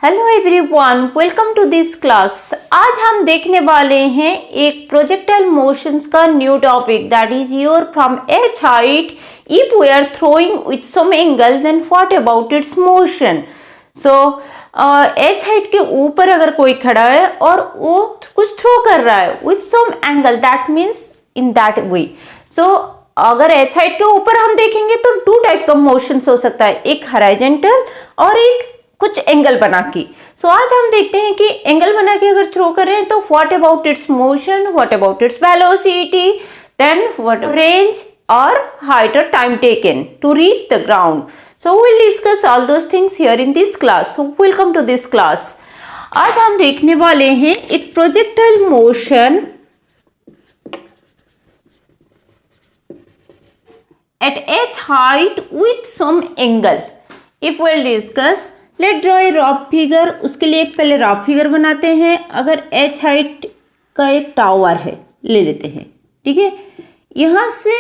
Hello everyone, welcome to this class. आज हम देखने वाले हैं एक प्रोजेक्टाइल मोशंस का new topic, that is your from H height if we are throwing with some angle then what about its motion. So H height के ऊपर अगर कोई खड़ा है और वो कुछ थ्रो कर रहा है with some angle, that means in that way. So अगर एच हाइट के ऊपर हम देखेंगे तो टू टाइप का मोशंस हो सकता है, एक हॉरिजॉन्टल और एक कुछ एंगल बना के। सो आज हम देखते हैं कि एंगल बना के अगर थ्रो करें तो what about its motion, what about its velocity, then what range और हाइट और time taken to reach the ground. So we will discuss all those things here in this class. So welcome to this class. आज हम देखने वाले हैं एक projectile motion at h height with some angle. If we'll discuss, let's draw a rough figure. उसके लिए एक पहले रफ फिगर बनाते हैं। अगर h हाइट का एक टावर है ले लेते हैं, ठीक है। यहाँ से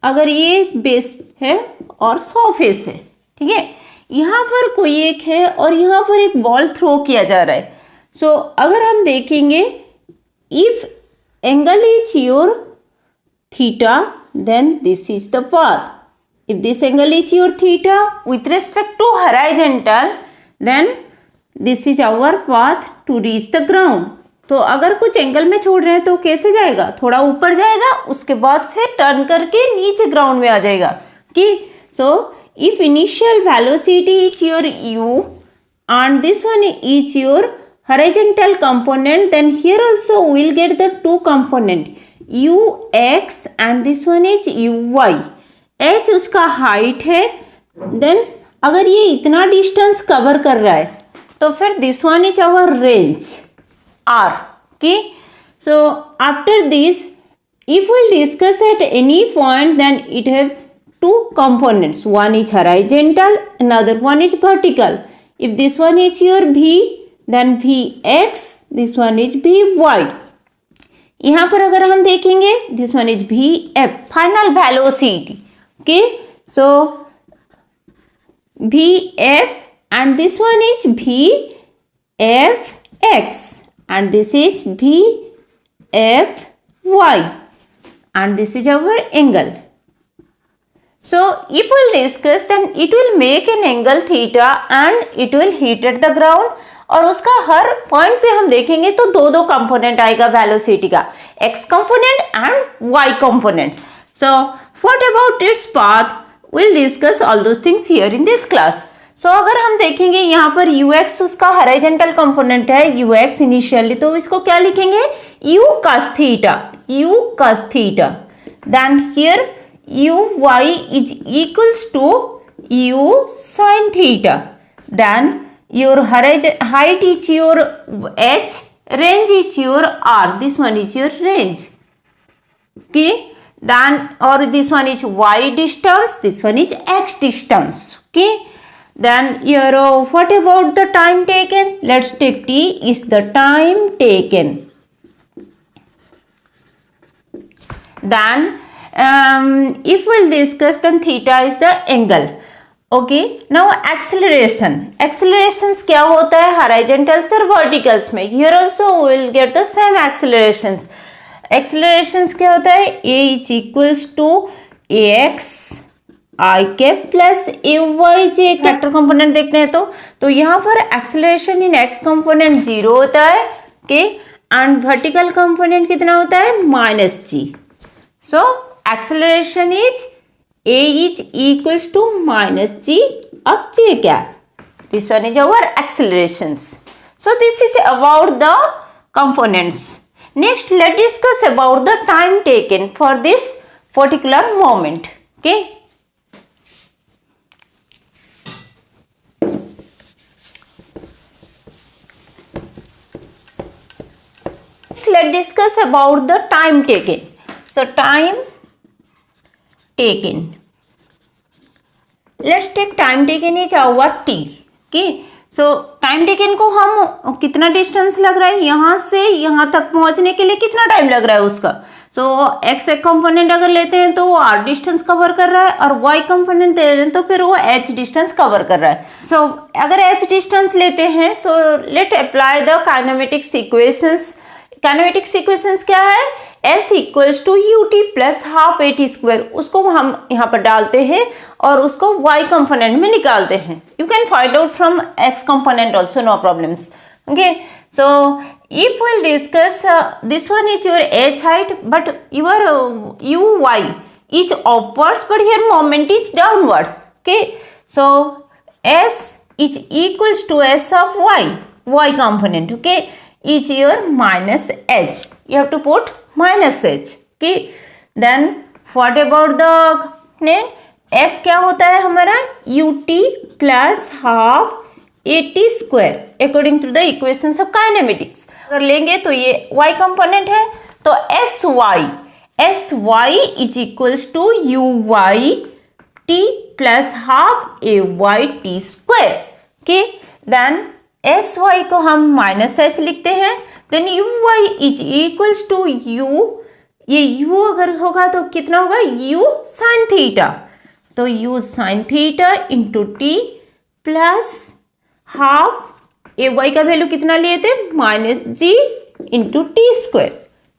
अगर ये बेस है और 100 फेस है, ठीक है। यहाँ पर कोई एक है और यहाँ पर एक बॉल थ्रो किया जा रहा है। सो अगर हम देखेंगे, if angle is your theta, then this is the path. If this angle is your theta with respect to horizontal, then this is our path to reach the ground. तो अगर कुछ एंगल में छोड़ रहे हैं तो कैसे जाएगा, थोड़ा ऊपर जाएगा, उसके बाद फिर टर्न करके नीचे ग्राउंड में आ जाएगा कि so if initial velocity is your u and this one is your horizontal component, then here also we will get the two component ux and this one is uy. h उसका height है, then अगर ये इतना distance cover कर रहा है तो फिर this one is our range r की। So after this if we'll discuss at any point, then it have two components, one is horizontal, another one is vertical. If this one is your v, then vx, this one is vy. यहाँ पर अगर हम देखेंगे, this one is v f, final velocity, okay. So v f and this one is v f x and this is v f y and this is our angle. So if we'll discuss, then it will make an angle theta and it will hit at the ground. और उसका हर point पे हम देखेंगे तो दो दो component आएगा velocity का, x component and y component. So what about its path, will discuss all those things here in this class. So अगर हम देखेंगे यहाँ पर ux उसका हॉरिजॉन्टल कंपोनेंट है, ux इनिशियली, तो इसको क्या लिखेंगे, u cos theta, u cos theta. Then here uy is equals to u sin theta. Then your height is your h, range is your r, this one is your range, okay. Then or this one is y distance, this one is x distance, okay. Then your what about the time taken, let's take t is the time taken. Then if we'll discuss, then theta is the angle, okay. Now acceleration, accelerations क्या होता है हॉरिजॉन्टल्स और verticals में. Here also we will get the same accelerations. Accelerations क्या होता है, a is equals to ax I cap plus ay factor component देखते हैं तो यहाँ पर एक्सेलरेशन इन x कंपोनेंट 0 होता है, okay, एंड वर्टिकल कंपोनेंट कितना होता है, -g. So acceleration is a is equals to -g of j cap. This one is our accelerations. So this is about the components. Next, let's discuss about the time taken for this particular moment, okay. Let's discuss about the time taken. So time taken, let's take time taken is our t, okay. So time taken को हम कितना distance लग रहा है, यहाँ से यहाँ तक पहुँचने के लिए कितना टाइम लग रहा है उसका, सो x एक कंपोनेंट अगर लेते हैं तो वो r डिस्टेंस कवर कर रहा है, और y कंपोनेंट ले रहे हैं तो फिर वो h डिस्टेंस कवर कर रहा है. सो अगर h डिस्टेंस लेते हैं, so let apply the kinematics equations. Kinematics equations क्या है? s equals to ut plus half at square, उसको हम यहाँ पर डालते हैं और उसको y कंपोनेंट में निकालते हैं. You can find out from x component also, no problems. Okay, so if we'll discuss, this one is your h height, but your uy is upwards, but here moment is downwards. Okay, so s is equals to s of y component. Okay, is your minus h. You have to put minus h. Okay, then what about the s क्या होता है हमारा? ut plus half at square according to the equations of kinematics. अगर लेंगे तो ये y component है, तो sy is equals to uy t plus half ay t square. Okay, then sy को हम माइनस h लिखते हैं, then uy is equals to u, ये u अगर होगा तो कितना होगा? u साइन थीटा, तो u sine theta into t plus half a y का वैल्यू कितना लिए थे? Minus G into T square.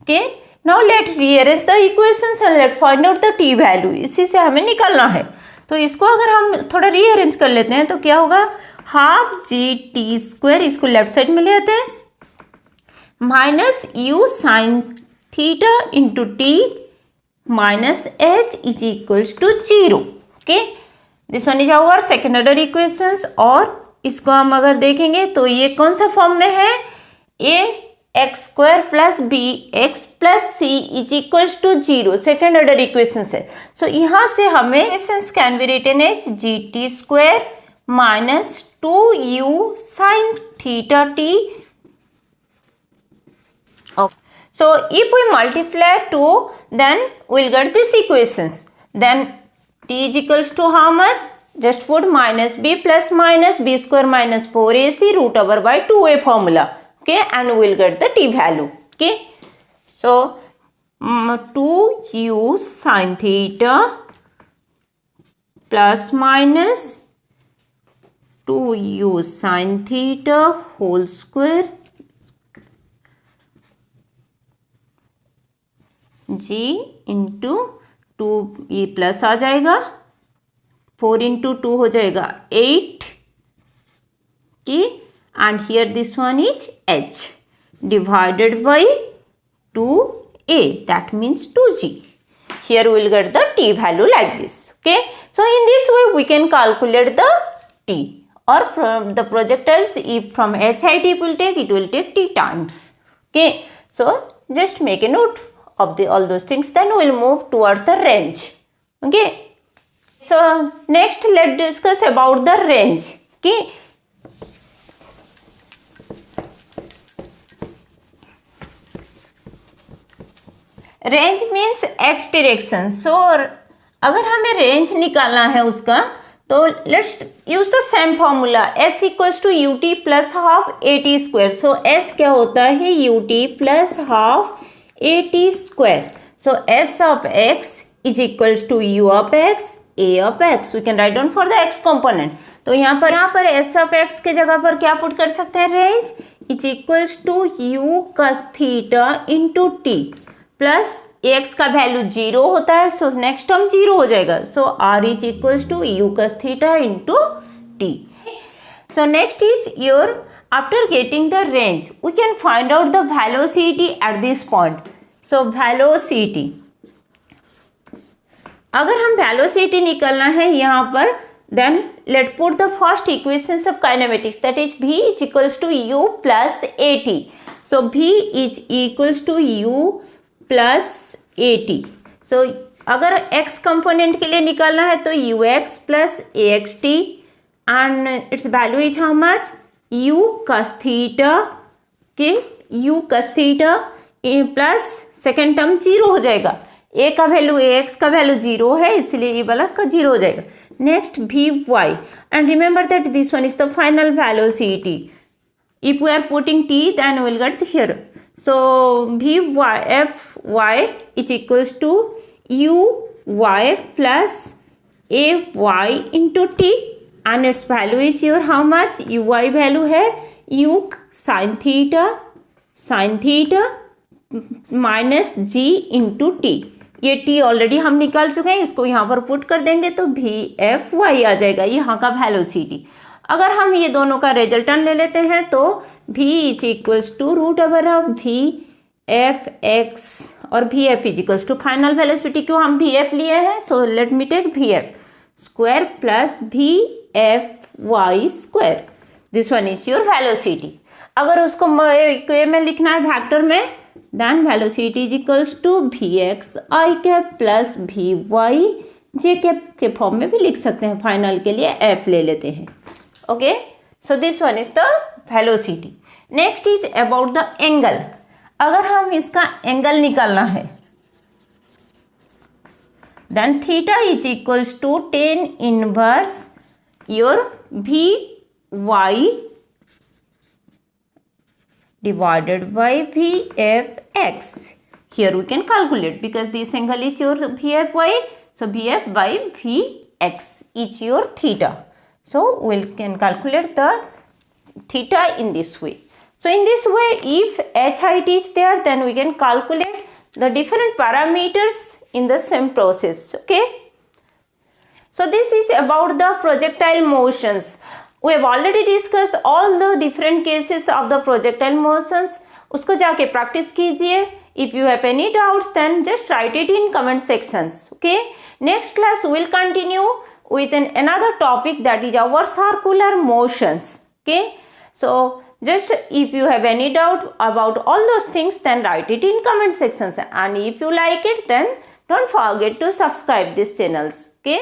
Okay, now let rearrange the equations and let find out the T value. इसी से हमें निकालना है, तो इसको अगर हम थोड़ा रीअरेंज कर लेते हैं तो क्या होगा? हाफ जी टी स्क्वायर, इसको लेफ्ट साइड में ले आते हैं, minus U sine theta into T minus H is equals to 0. Okay, this one is our second order equations. और इसको हम अगर देखेंगे तो ये कौन सा फॉर्म में है? A x square plus b x plus c is equals to 0, second order equations है. सो यहाँ से हमें equations can be written as g T square minus 2u sine theta t. So if we multiply 2, then we'll get this equations. Then t is equals to how much? Just put minus b plus minus b square minus 4ac root over by 2a formula. Okay, and we'll get the t value. Okay, so 2u sin theta plus minus 2u sin theta whole square g into 2, ये plus आ जाएगा, 4 into 2 हो जाएगा 8 t, and here this one is h divided by 2a, that means 2g. Here we will get the t value like this. Okay, so in this way we can calculate the t, or from the projectiles, if from h height it will take t times. Okay, so just make a note of all those things, then we will move towards the range. Okay, so next let's discuss about the range. Okay, range means x direction. So अगर हमें range निकालना है उसका, तो let's use the same formula, s equals to u t plus half a t square. So s क्या होता है? U t plus half a t square. So s of x is equals to u of x, a of x. We can write down for the x component. तो यहाँ पर s of x के जगह पर क्या put कर सकते हैं? Range is equals to u cos theta into T plus X का वैल्यू 0 होता है, सो नेक्स्ट टर्म 0 हो जाएगा. So r is equals to U cos theta into T. So next is your, after getting the range we can find out the velocity at this point. So velocity, अगर हम velocity निकालना है यहाँ पर, then let's put the first equations of kinematics, that is v is equals to u plus at. So v is equals to u plus at. So अगर x component के लिए निकालना है तो ux plus axt and its value is how much? u cos theta के u cos theta plus second term 0 हो जाएगा. a का वैल्यू ax का वैल्यू 0 है, इसलिए ये वाला का 0 हो जाएगा. Next vy, and remember that this one is the final velocity. If we are putting t, then we will get here. So Vfy is equals to uy plus ay into t, and its value is your how much? uy value है u sin theta minus g into T. ये t already हम निकाल चुके हैं, इसको यहाँ पर put कर देंगे तो Vfy आ जाएगा, यहाँ का वेलोसिटी. अगर हम ये दोनों का रिजल्टेंट ले लेते हैं तो v is equals to root over of Vfx और Vf is equals to final velocity. क्यों हम Vf लिए हैं? So let me take Vf square plus Vfy square. This one is your velocity. अगर उसको में लिखना है वेक्टर में, then velocity is equals to Vx i cap plus Vy j cap के फॉर्म में भी लिख सकते हैं. फाइनल के लिए f ले लेते हैं. Okay, so this one is the velocity. Next is about the angle. अगर हम इसका एंगल निकालना है, then theta is equals to tan inverse your Vy divided by Vfx. Here we can calculate because this angle is your Vfy, so Vf by Vx is your theta. So we can calculate the theta in this way. So in this way, if h height is there, then we can calculate the different parameters in the same process. Okay. So this is about the projectile motions. We have already discussed all the different cases of the projectile motions. उसको जाके practice कीजिए. If you have any doubts, then just write it in comment sections. Okay. Next class we will continue with another topic, that is our circular motions. Okay, so just if you have any doubt about all those things, then write it in comment sections, and if you like it, then don't forget to subscribe these channels. Okay.